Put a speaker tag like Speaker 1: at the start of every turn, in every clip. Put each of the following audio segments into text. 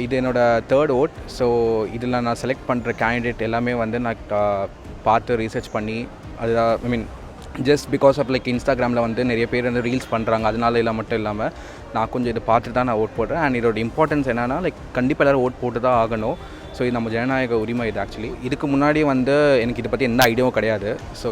Speaker 1: இது என்னோடய third vote. So இதில் நான் செலக்ட் பண்ணுற கேண்டிடேட் எல்லாமே வந்து நான் பார்த்து ரீசர்ச் பண்ணி அது I mean just because of like இன்ஸ்டாகிராமில் வந்து நிறைய பேர் வந்து ரீல்ஸ் பண்ணுறாங்க, அதனால இல்லை மட்டும் இல்லாமல் நான் கொஞ்சம் இதை பார்த்துட்டு தான் நான் ஓட் போடுறேன். அண்ட் இதோட இம்பார்ட்டன்ஸ் என்னென்னா லைக் கண்டிப்பாக எல்லோரும் ஓட் போட்டு தான் ஆகணும். ஸோ இது நம்ம ஜனநாயக உரிமை. இது ஆக்சுவலி இதுக்கு முன்னாடி வந்து எனக்கு இதை பற்றி எந்த ஐடியாவும் கிடையாது. ஸோ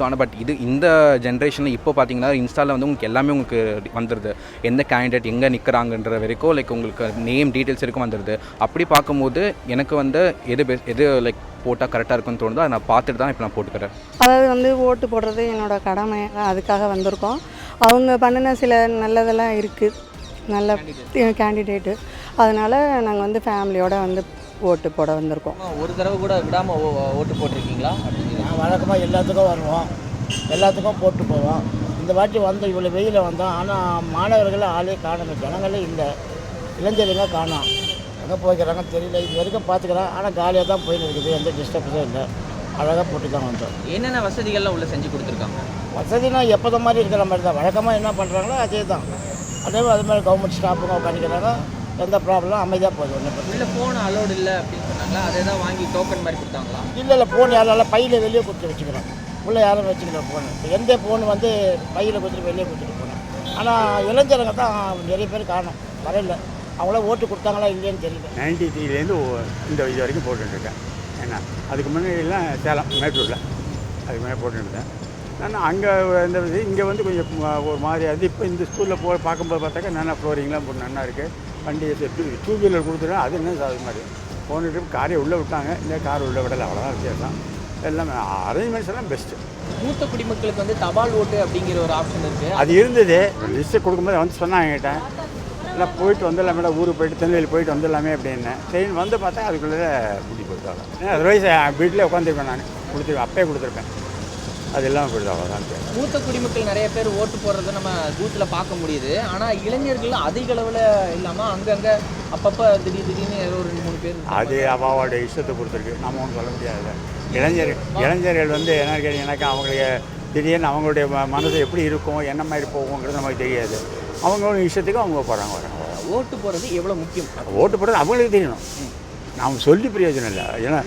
Speaker 1: ஆனால் பட் இந்த ஜென்ரேஷனில் இப்போ பார்த்தீங்கன்னா இன்ஸ்டாவில் வந்து உங்களுக்கு எல்லாமே உங்களுக்கு வந்துடுது. எந்த கேண்டிடேட் எங்கே நிற்கிறாங்கன்ற வரைக்கும் லைக் உங்களுக்கு நேம் டீட்டெயில்ஸ் வரைக்கும் வந்துடுது. அப்படி பார்க்கும்போது எனக்கு வந்து எது லைக் போட்டால் கரெக்டாக இருக்குன்னு தோணுதோ அதை நான் பார்த்துட்டு தான் இப்போ நான் போட்டுக்கிறேன்.
Speaker 2: அதாவது வந்து ஓட்டு போடுறது என்னோடய கடமை, அதுக்காக வந்திருக்கோம். அவங்க பண்ணின சில நல்லதெல்லாம் இருக்குது, நல்ல கேண்டிடேட்டு. அதனால் நாங்கள் வந்து ஃபேமிலியோடு வந்து ஓட்டு போட வந்திருக்கோம்.
Speaker 3: ஒரு தடவை கூட விடாமல் ஓட்டு போட்டிருக்கீங்களா?
Speaker 4: நான் வழக்கமாக எல்லாத்துக்கும் வருவோம், எல்லாத்துக்கும் போட்டு போவோம். இந்த வாட்டி வந்து இவ்வளோ வெயிலில் வந்தோம். ஆனால் மாணவர்கள் ஆளே காணணும், ஜனங்களே இல்லை, இளைஞருங்க காணோம். எங்கே போய்க்கிறாங்க தெரியல. இது வரைக்கும் பார்த்துக்கிறேன், ஆனால் காலியாக தான் போயின்னு இருக்குது, எந்த டிஸ்டர்பன்ஸும் இல்லை. அழகாக போட்டு தான் வந்தோம்.
Speaker 3: என்னென்ன வசதிகள்லாம் உள்ள செஞ்சு கொடுத்துருக்காங்க?
Speaker 4: வசதினா எப்போது மாதிரி இருக்கிற மாதிரி தான், வழக்கமாக என்ன பண்ணுறாங்களோ அதே தான். அது மாதிரி கவர்மெண்ட் ஸ்டாஃபுங்க பண்ணிக்கிறாங்க, எந்த ப்ராப்ளம் அமைதியாக போகுது. ஒன்றும்
Speaker 3: இல்லை ஃபோன் அலோடு இல்லை அப்படின்னு சொன்னாங்களா? அதே தான் வாங்கி டோக்கன் மாதிரி கொடுத்தாங்களா?
Speaker 4: இல்லை ஃபோன் யாரால பையில் வெளியே கொடுத்து வச்சுக்கிறோம், உள்ளே யாரும் வச்சுக்கல ஃபோனு. இப்போ எந்த ஃபோன் வந்து பையில் கொடுத்துட்டு வெளியே கொடுத்துட்டு போனோம். ஆனால் இளைஞருங்க தான் நிறைய பேர் காணும், வரையில. அவங்கள ஓட்டு கொடுத்தாங்களா இல்லைன்னு தெரியல.
Speaker 5: 93லேருந்து இந்த இது வரைக்கும் போட்டுருக்கேன். ஏன்னா அதுக்கு முன்னாடிலாம் சேலம் மேட்டூரில் அதுக்கு முன்னாடி போட்டுருந்தேன் நான். அங்கே இந்த இங்கே வந்து கொஞ்சம் ஒரு மாதிரியாக இருக்குது. இப்போ இந்த ஸ்கூலில் பார்க்கும்போது பார்த்தாக்கா நல்லா ஃப்ளோரிங்லாம் போட்டு நல்லா இருக்குது. வண்டி டூ வீலர் கொடுத்துருவேன், அது என்ன அது மாதிரி போன ட்ரிப் காரை உள்ளே விட்டாங்க, இந்த கார் உள்ளே விடலை, அவ்வளோதான் வித்தியாசம். எல்லாமே அரேஞ்ச்மெண்ட்ஸ் எல்லாம் பெஸ்ட்டு.
Speaker 3: மூத்த குடிமக்களுக்கு வந்து தபால் ஓட்டு அப்படிங்கிற ஒரு ஆப்ஷன் இருக்குது.
Speaker 5: அது இருந்தது. லிஸ்ட்டு கொடுக்கும்போது வந்து சொன்னாங்க என்கிட்ட, எல்லாம் போயிட்டு வந்துடலாமே, ஊருக்கு போயிட்டு திருநெல்வேலி போயிட்டு வந்துடலாமே அப்படின்னு. சரி வந்து பார்த்தா அதுக்குள்ளே முடி போயிட்டாங்க. அதர்வைஸ் வீட்டிலே உட்காந்துருப்பேன், நான் கொடுத்துருப்பேன், அப்பயே கொடுத்துருப்பேன். அது இல்லாமல் போயிடுது, அவ்வளோதான்.
Speaker 3: மூத்த குடிமக்கள் நிறைய பேர் ஓட்டு போடுறத நம்ம பூத்தில் பார்க்க முடியுது. ஆனால் இளைஞர்கள் அதிக அளவில் இல்லாமல் அங்கங்கே அப்பப்போ திடீர்னு ஏதோ ஒரு 2-3 பேர்.
Speaker 5: அது அவாவோட இஷ்டத்தை பொறுத்திருக்கு, நம்ம ஒன்றும் சொல்ல முடியாது. இளைஞர்கள் வந்து என்ன கேட்டீங்கன்னாக்கா அவங்களுக்கு திடீர்னு அவங்களுடைய மனசு எப்படி இருக்கும், என்ன மாதிரி போகுங்கிறது நமக்கு தெரியாது. அவங்களோட இஷ்டத்துக்கு அவங்க போகிறாங்க வராங்க.
Speaker 3: ஓட்டு போடுறது எவ்வளோ முக்கியம்?
Speaker 5: ஓட்டு போடுறது அவங்களுக்கு தெரியணும், நாம் சொல்லி பிரயோஜனம் இல்லை. ஏன்னா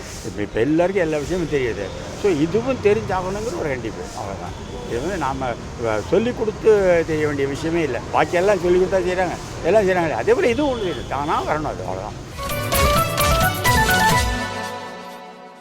Speaker 5: இப்போ எல்லாருக்கும் எல்லா விஷயமும் தெரியுது. ஸோ இதுவும் தெரிஞ்சாகணுங்கிற ஒரு கண்டிப்பு, அவ்வளோதான். இது வந்து நாம் சொல்லிக் கொடுத்து தெரிய வேண்டிய விஷயமே இல்லை. பாக்கி எல்லாம் சொல்லிக் கொடுத்தா செய்கிறாங்க, எல்லாம் செய்கிறாங்க. அதே போல் இதுவும் ஒன்று தானாக வரணும், அது அவ்வளோதான்.